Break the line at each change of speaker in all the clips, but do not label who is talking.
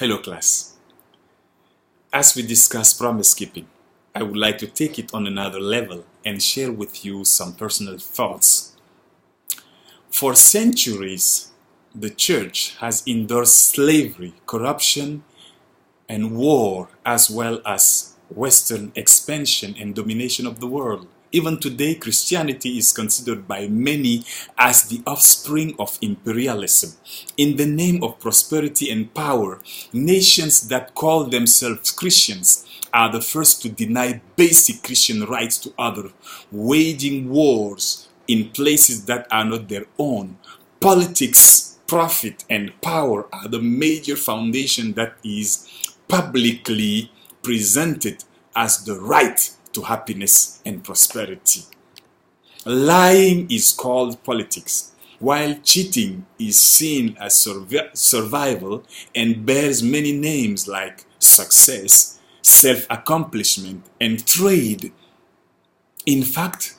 Hello class. As we discuss promise keeping, I would like to take it on another level and share with you some personal thoughts. For centuries, the church has endorsed slavery, corruption, and war, as well as Western expansion and domination of the world. Even today, Christianity is considered by many as the offspring of imperialism. In the name of prosperity and power, nations that call themselves Christians are the first to deny basic Christian rights to others, waging wars in places that are not their own. Politics, profit, and power are the major foundation that is publicly presented as the right to happiness and prosperity. Lying is called politics, while cheating is seen as survival and bears many names like success, self-accomplishment, and trade. In fact,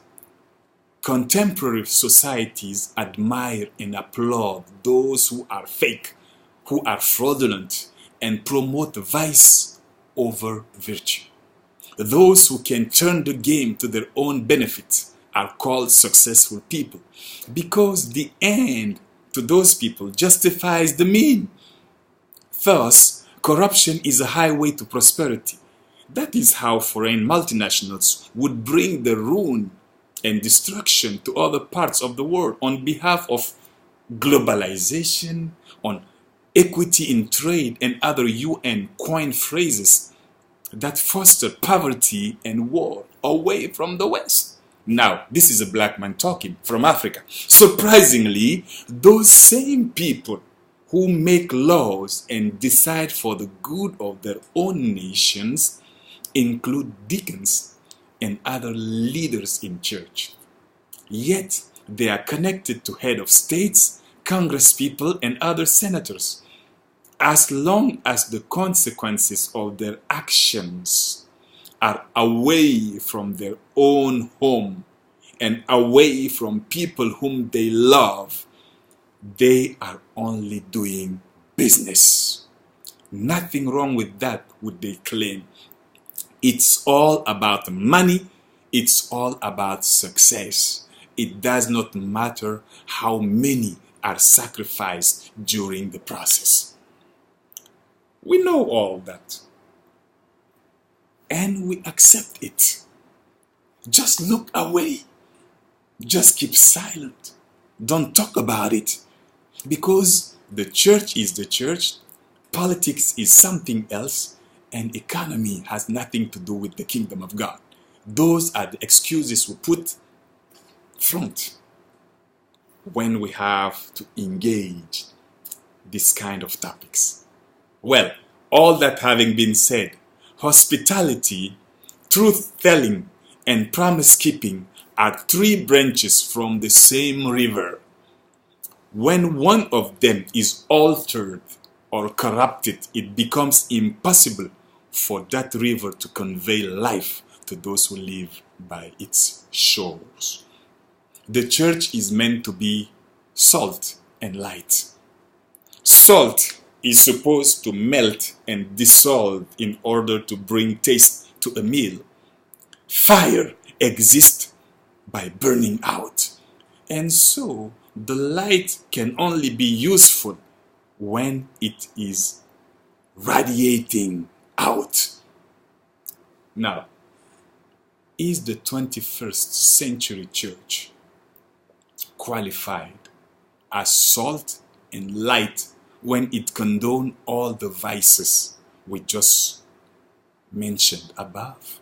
contemporary societies admire and applaud those who are fake, who are fraudulent, and promote vice over virtue. Those who can turn the game to their own benefit are called successful people, because the end to those people justifies the mean. Thus, corruption is a highway to prosperity. That is how foreign multinationals would bring the ruin and destruction to other parts of the world on behalf of globalization, on equity in trade, and other UN coined phrases that foster poverty and war away from the West. Now, this is a black man talking from Africa. Surprisingly, those same people who make laws and decide for the good of their own nations include deacons and other leaders in church. Yet, they are connected to head of states, congresspeople, and other senators. As long as the consequences of their actions are away from their own home and away from people whom they love, they are only doing business. Nothing wrong with that, would they claim. It's all about money. It's all about success. It does not matter how many are sacrificed during the process. We know all that. And we accept it. Just look away. Just keep silent. Don't talk about it. Because the church is the church, politics is something else, and economy has nothing to do with the kingdom of God. Those are the excuses we put front when we have to engage this kind of topics. Well, all that having been said, hospitality, truth-telling, and promise-keeping are three branches from the same river. When one of them is altered or corrupted, it becomes impossible for that river to convey life to those who live by its shores. The church is meant to be salt and light. Salt is supposed to melt and dissolve in order to bring taste to a meal. Fire exists by burning out. And so the light can only be useful when it is radiating out. Now, is the 21st century church qualified as salt and light when it condones all the vices we just mentioned above?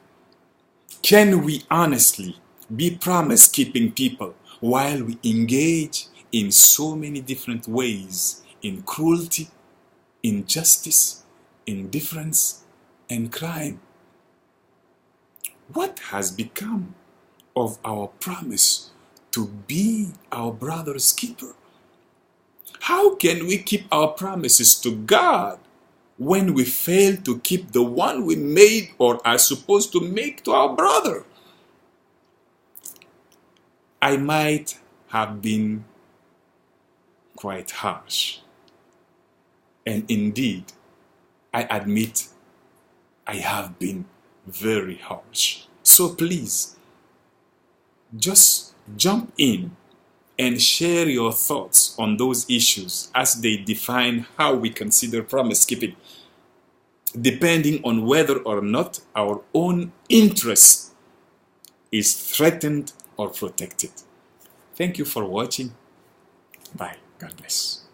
Can we honestly be promise-keeping people while we engage in so many different ways in cruelty, injustice, indifference, and crime? What has become of our promise to be our brother's keeper? How can we keep our promises to God when we fail to keep the one we made or are supposed to make to our brother? I might have been quite harsh. And indeed, I admit I have been very harsh. So please, just jump in and share your thoughts on those issues as they define how we consider promise keeping, depending on whether or not our own interest is threatened or protected. Thank you for watching. Bye. God bless.